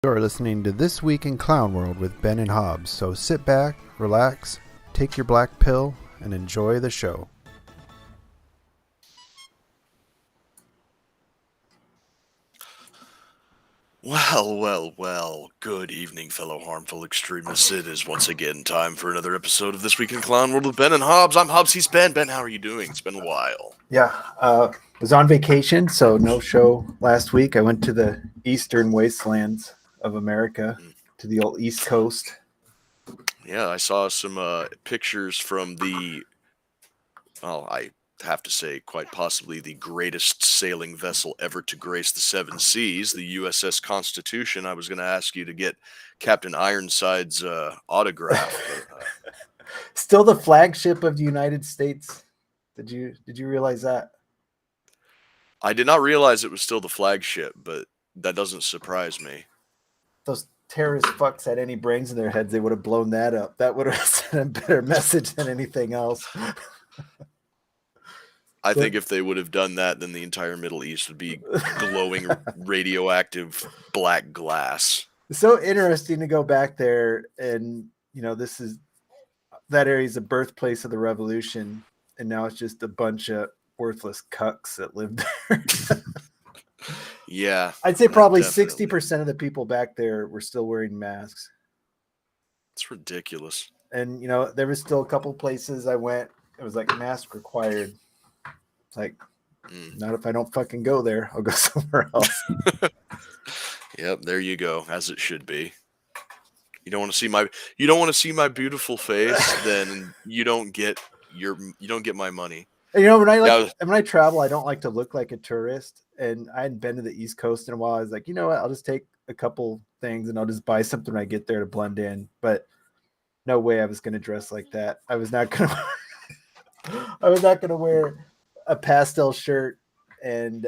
You're listening to This Week in Clown World with Ben and Hobbs, so sit back, relax, take your black pill, and enjoy the show. Well. Good evening, fellow harmful extremists. It is once again time for another episode of This Week in Clown World with Ben and Hobbs. I'm Hobbs, he's Ben. Ben, how are you doing? It's been a while. Yeah, was on vacation, so no show last week. I went to the eastern wastelands of America, to the old East Coast. Yeah, I saw some pictures from I have to say, quite possibly the greatest sailing vessel ever to grace the seven seas, the USS Constitution. I was going to ask you to get Captain Ironside's autograph. Still the flagship of the United States. Did you realize that? I did not realize it was still the flagship, but that doesn't surprise me. Those terrorist fucks had any brains in their heads, they would have blown that up. That would have sent a better message than anything else. I think if they would have done that, then the entire Middle East would be glowing radioactive black glass. It's so interesting to go back there, and that area is the birthplace of the revolution, and now it's just a bunch of worthless cucks that live there. Yeah, I'd say probably 60% of the people back there were still wearing masks. It's ridiculous. And there was still a couple places I went, it was like mask required. It's like, not if I don't fucking go there, I'll go somewhere else. Yep, there you go, as it should be. You don't want to see my beautiful face, then you don't get my money. When I travel, I don't like to look like a tourist. And I hadn't been to the East Coast in a while. I was like, you know what? I'll just take a couple things and I'll just buy something when I get there to blend in. But no way I was going to dress like that. I was not going to wear a pastel shirt and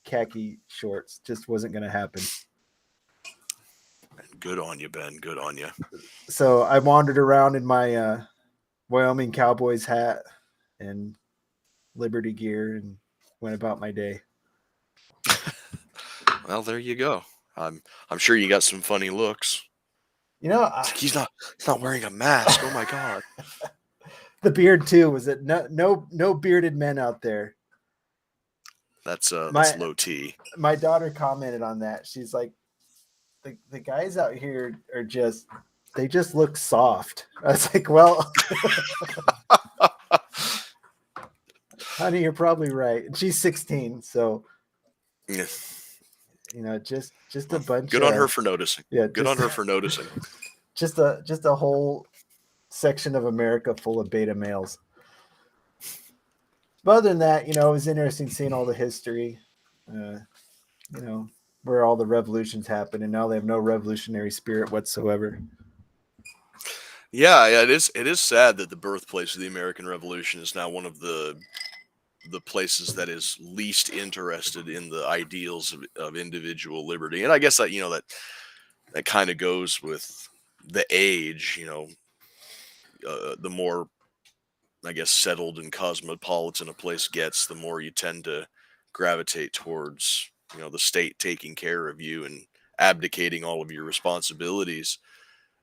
khaki shorts. Just wasn't going to happen. Good on you, Ben. Good on you. So I wandered around in my Wyoming Cowboys hat and Liberty gear and went about my day. Well, there you go. I'm sure you got some funny looks. He's not wearing a mask. Oh my god. The beard too. Was it no bearded men out there? That's low T. My daughter commented on that. She's like, the guys out here are they just look soft. I was like, well, honey, you're probably right. And she's 16, so yeah. Just a bunch. Good on her for noticing. Yeah, good on her for noticing. Just a whole section of America full of beta males. But other than that, it was interesting seeing all the history, where all the revolutions happened, and now they have no revolutionary spirit whatsoever. Yeah, it is sad that the birthplace of the American Revolution is now one of the places that is least interested in the ideals of individual liberty. And I guess that that kind of goes with the age. The more, I guess, settled and cosmopolitan a place gets, the more you tend to gravitate towards the state taking care of you and abdicating all of your responsibilities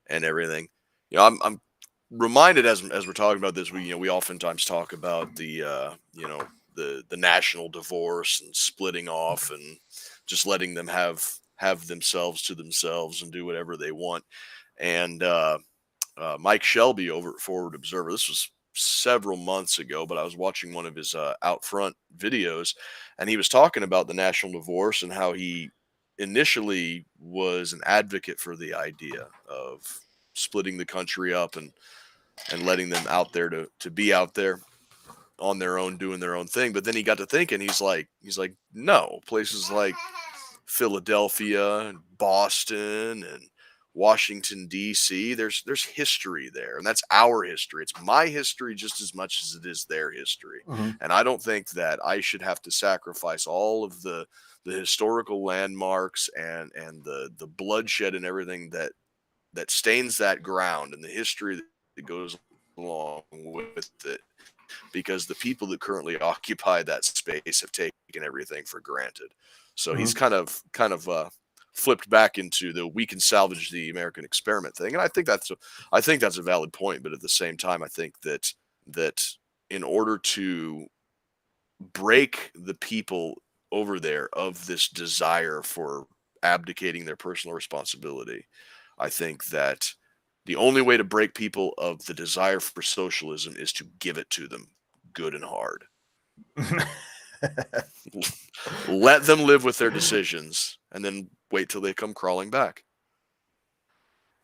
and everything. I'm reminded as we're talking about this, we oftentimes talk about the national divorce and splitting off and just letting them have themselves to themselves and do whatever they want. And Mike Shelby over at Forward Observer, this was several months ago, but I was watching one of his out front videos, and he was talking about the national divorce and how he initially was an advocate for the idea of splitting the country up and letting them out there to be out there on their own, doing their own thing. But then he got to thinking, he's like, no, places like Philadelphia and Boston and Washington, D.C., there's history there, and that's our history. It's my history just as much as it is their history. Mm-hmm. And I don't think that I should have to sacrifice all of the historical landmarks and the bloodshed and everything that stains that ground and the history that goes along with it, because the people that currently occupy that space have taken everything for granted. So he's kind of flipped back into the we can salvage the American experiment thing. And I think that's a valid point, but at the same time, I think that in order to break the people over there of this desire for abdicating their personal responsibility, I think that the only way to break people of the desire for socialism is to give it to them good and hard. Let them live with their decisions and then wait till they come crawling back.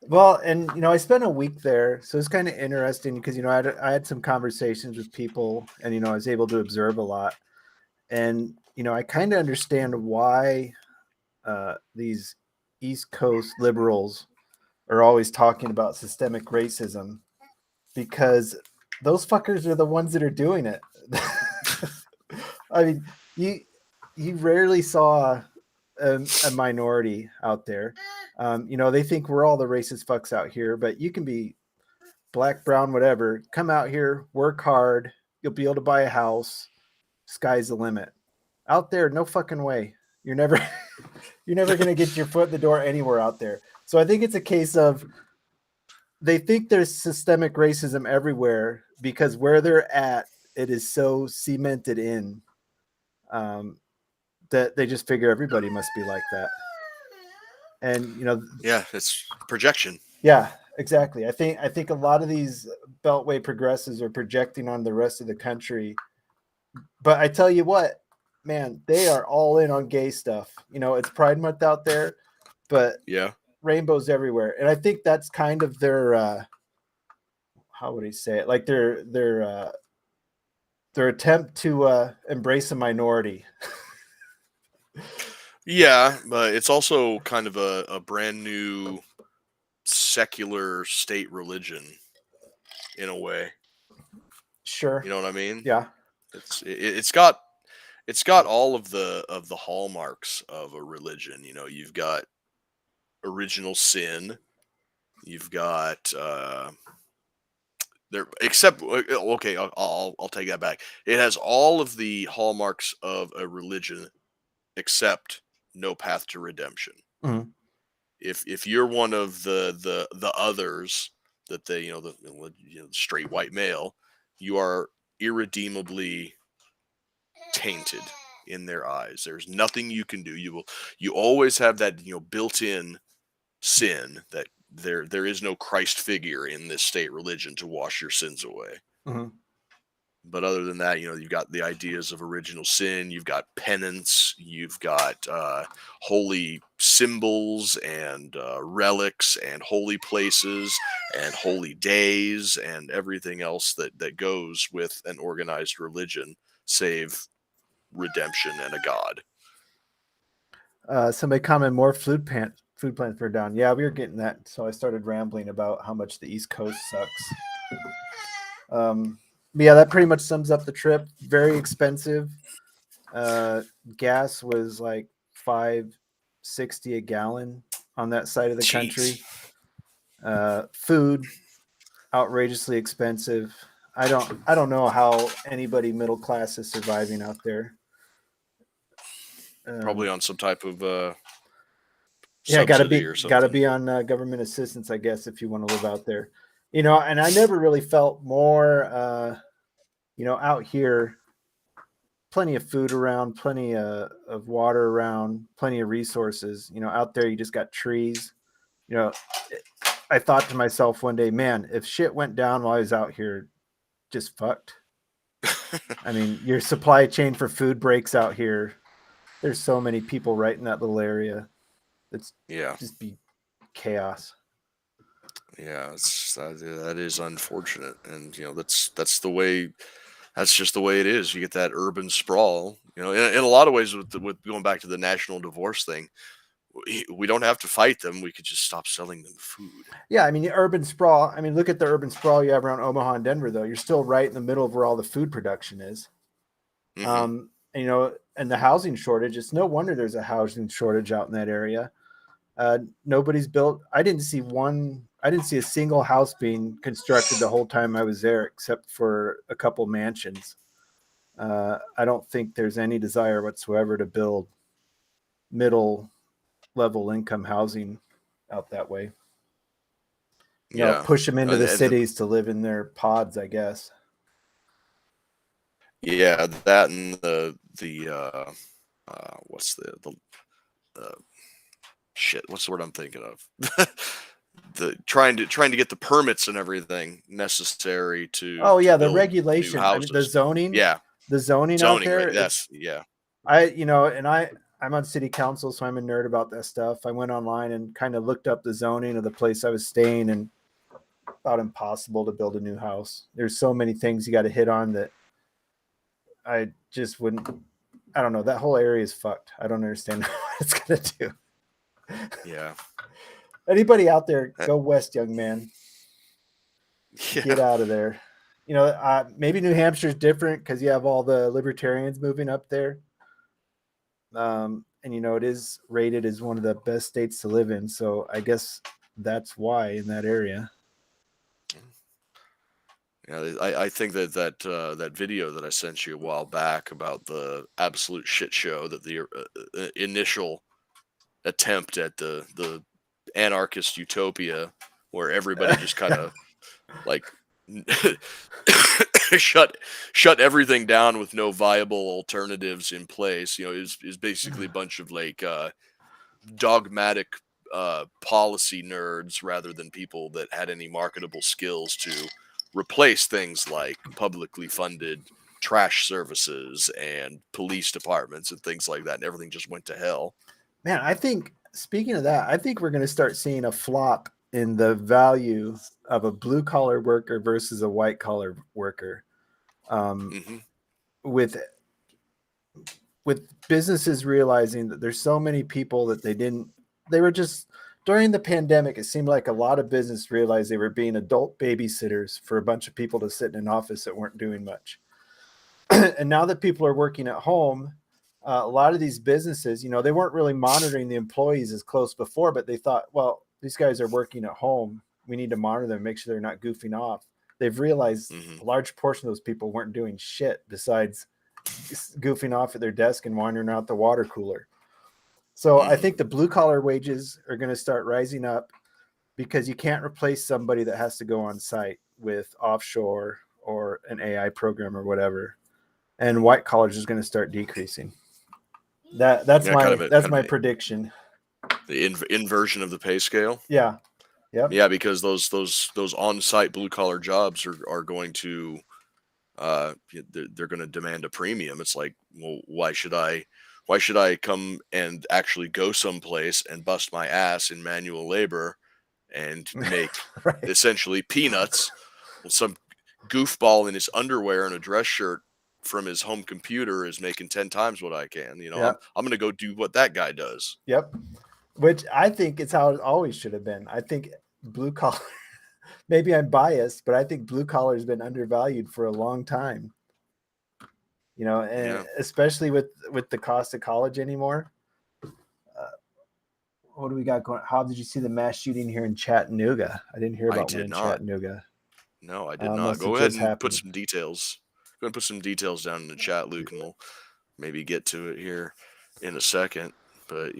Well, and I spent a week there, so it's kind of interesting because I had some conversations with people, and I was able to observe a lot, and I kind of understand why these East Coast liberals are always talking about systemic racism, because those fuckers are the ones that are doing it. I mean, you rarely saw a minority out there. They think we're all the racist fucks out here, but you can be black, brown, whatever. Come out here, work hard. You'll be able to buy a house. Sky's the limit. Out there, no fucking way. You're never going to get your foot in the door anywhere out there. So I think it's a case of they think there's systemic racism everywhere because where they're at, it is so cemented in that they just figure everybody must be like that. And yeah, it's projection. Yeah, exactly. I think a lot of these Beltway progressives are projecting on the rest of the country. But I tell you what, man, they are all in on gay stuff. It's Pride Month out there, but yeah, rainbows everywhere. And I think that's kind of their how would he say it? Like their attempt to embrace a minority. Yeah, but it's also kind of a brand new secular state religion in a way. Sure. You know what I mean? Yeah. It's got all of the hallmarks of a religion. You've got original sin. You've got there except okay, I'll take that back. It has all of the hallmarks of a religion except no path to redemption. Mm-hmm. If you're one of the others that they the straight white male, you are irredeemably tainted in their eyes. There's nothing you can do. You always have that built-in sin that there is no Christ figure in this state religion to wash your sins away. Mm-hmm. But other than that, you've got the ideas of original sin, you've got penance, you've got holy symbols and relics and holy places and holy days and everything else that goes with an organized religion, save redemption and a god. Somebody commented more food plants were down. Yeah, we were getting that. So I started rambling about how much the East Coast sucks. Yeah, that pretty much sums up the trip. Very expensive. Gas was like $5.60 a gallon on that side of the country. Food outrageously expensive. I don't know how anybody middle class is surviving out there. Probably on some type of gotta be on government assistance, I guess, if you want to live out there. And I never really felt more out here, plenty of food around, plenty of water around, plenty of resources. Out there you just got trees. I thought to myself one day, man, if shit went down while I was out here, just fucked. I mean, your supply chain for food breaks out here. There's so many people right in that little area. It's just be chaos. Yeah, that is unfortunate, and that's the way. That's just the way it is. You get that urban sprawl. In a lot of ways, with going back to the national divorce thing, we don't have to fight them. We could just stop selling them food. Yeah, I mean, the urban sprawl. I mean, look at the urban sprawl you have around Omaha and Denver, though. You're still right in the middle of where all the food production is. Mm-hmm. And the housing shortage. It's no wonder there's a housing shortage out in that area. Nobody's built. I didn't see a single house being constructed the whole time I was there, except for a couple mansions. I don't think there's any desire whatsoever to build middle level income housing out that way. Yeah. Push them into And- the and cities to live in their pods, I guess. Yeah, that and what's the shit? What's the word I'm thinking of? The trying to get the permits and everything necessary to Oh yeah, the build new regulation. I mean, the houses. zoning. Yeah, The zoning out zoning. there. Right. That's yeah. I'm on city council, so I'm a nerd about that stuff. I went online and kind of looked up the zoning of the place I was staying, and about impossible to build a new house. There's so many things you got to hit on that I just wouldn't. I don't know. That whole area is fucked. I don't understand what it's gonna do. Yeah. Anybody out there, go west, young man. Yeah. Get out of there. Maybe New Hampshire's different because you have all the libertarians moving up there. And it is rated as one of the best states to live in. So I guess that's why in that area. Yeah, I think that video that I sent you a while back about the absolute shit show that the initial attempt at the anarchist utopia where everybody just kind of like shut everything down with no viable alternatives in place, is basically a bunch of like dogmatic policy nerds rather than people that had any marketable skills to replace things like publicly funded trash services and police departments and things like that, and everything just went to hell. Man, I think, speaking of that, I think we're going to start seeing a flop in the value of a blue collar worker versus a white collar worker. With businesses realizing that there's so many people that they were just, during the pandemic, it seemed like a lot of business realized they were being adult babysitters for a bunch of people to sit in an office that weren't doing much. And now that people are working at home, a lot of these businesses, they weren't really monitoring the employees as close before, but they thought, well, these guys are working at home. We need to monitor them, make sure they're not goofing off. They've realized a large portion of those people weren't doing shit besides goofing off at their desk and wandering out the water cooler. So I think the blue collar wages are going to start rising up because you can't replace somebody that has to go on site with offshore or an AI program or whatever. And white collars is going to start decreasing. That's my prediction. The inversion of the pay scale. Yeah. Yep. Yeah, because those on-site blue collar jobs are going to they're going to demand a premium. It's like, well, why should I come and actually go someplace and bust my ass in manual labor and make right. essentially peanuts? Well, some goofball in his underwear and a dress shirt from his home computer is making 10 times what I can. Yep. I'm going to go do what that guy does. Yep. Which I think it's how it always should have been. I think blue collar, maybe I'm biased, but I think blue collar has been undervalued for a long time. Especially with the cost of college anymore. What do we got going? How did you see the mass shooting here in Chattanooga? I didn't hear about one in Chattanooga. No, I did not. Go ahead and put some details. Go ahead and put some details down in the chat, Luke, and we'll maybe get to it here in a second. But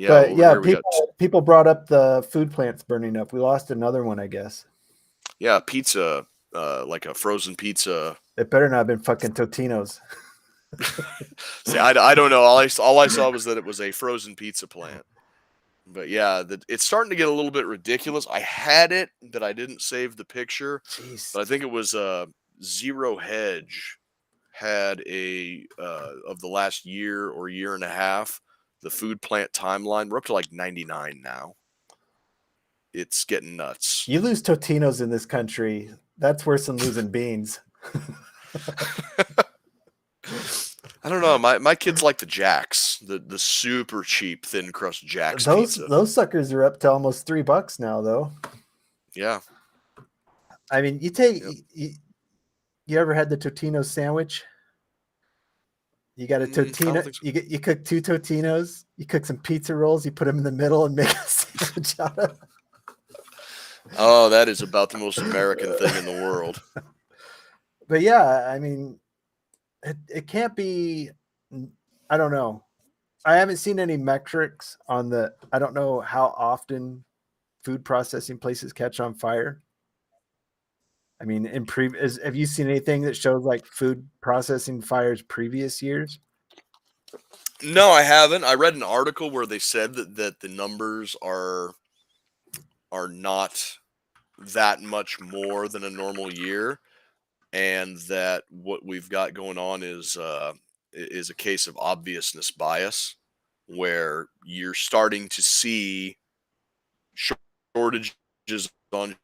people brought up the food plants burning up. We lost another one, I guess. Yeah, pizza, like a frozen pizza. It better not have been fucking Totino's. See, I don't know. All I saw was that it was a frozen pizza plant. But yeah, it's starting to get a little bit ridiculous. I had it, but I didn't save the picture. Jeez. But I think it was Zero Hedge had of the last year or year and a half, the food plant timeline. We're up to like 99 now. It's getting nuts. You lose Totino's in this country, that's worse than losing beans. I don't know. My kids like the Jacks, the super cheap thin crust Jacks pizza. Those suckers are up to almost $3 now, though. Yeah. I mean, you ever had the Totino sandwich? You got a Totino. You cook 2 Totinos. You cook some pizza rolls. You put them in the middle and make a sandwich out of. Oh, that is about the most American thing in the world. But yeah, I mean, it can't be. I don't know. I haven't seen any metrics on the. I don't know how often food processing places catch on fire. I mean, have you seen anything that shows like food processing fires previous years? No, I haven't. I read an article where they said that the numbers are not that much more than a normal year, and that what we've got going on is a case of obviousness bias, where you're starting to see shortages on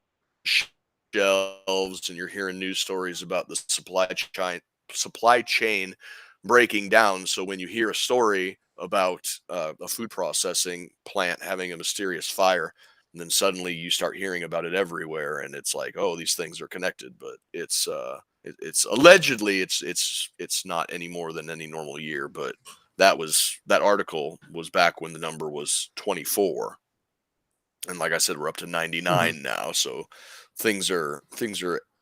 shelves, and you're hearing news stories about the supply chain breaking down. So when you hear a story about a food processing plant having a mysterious fire, and then suddenly you start hearing about it everywhere, and it's like, oh, these things are connected, but it's allegedly it's not any more than any normal year. But that article was back when the number was 24, and like I said, we're up to Mhm. 99 now. So things are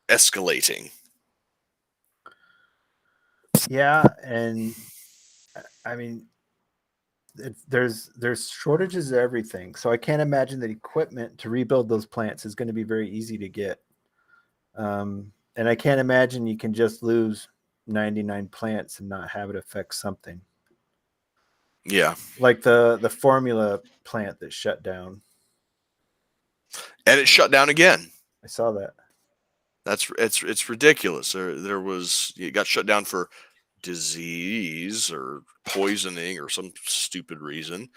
escalating. Yeah, and I mean, there's shortages of everything. So I can't imagine that equipment to rebuild those plants is going to be very easy to get. And I can't imagine you can just lose 99 plants and not have it affect something. Yeah, Like the formula plant that shut down. and it shut down again. I saw that. It's ridiculous. It got shut down for disease or poisoning or some stupid reason,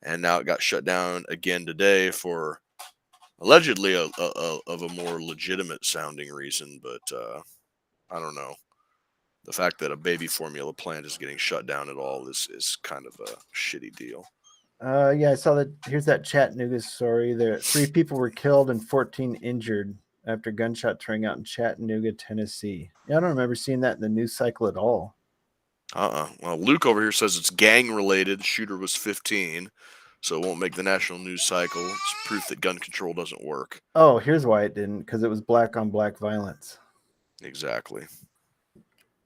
and now it got shut down again today for allegedly of a more legitimate sounding reason. But I don't know. The fact that a baby formula plant is getting shut down at all is kind of a shitty deal. Yeah, I saw that. Here's that Chattanooga story. There, 3 people were killed and 14 injured after gunshots rang out in Chattanooga, Tennessee. Yeah, I don't remember seeing that in the news cycle at all. Well, Luke over here says it's gang related. The shooter was 15, so it won't make the national news cycle. It's proof that gun control doesn't work. Oh, here's why it didn't, because it was black on black violence. Exactly.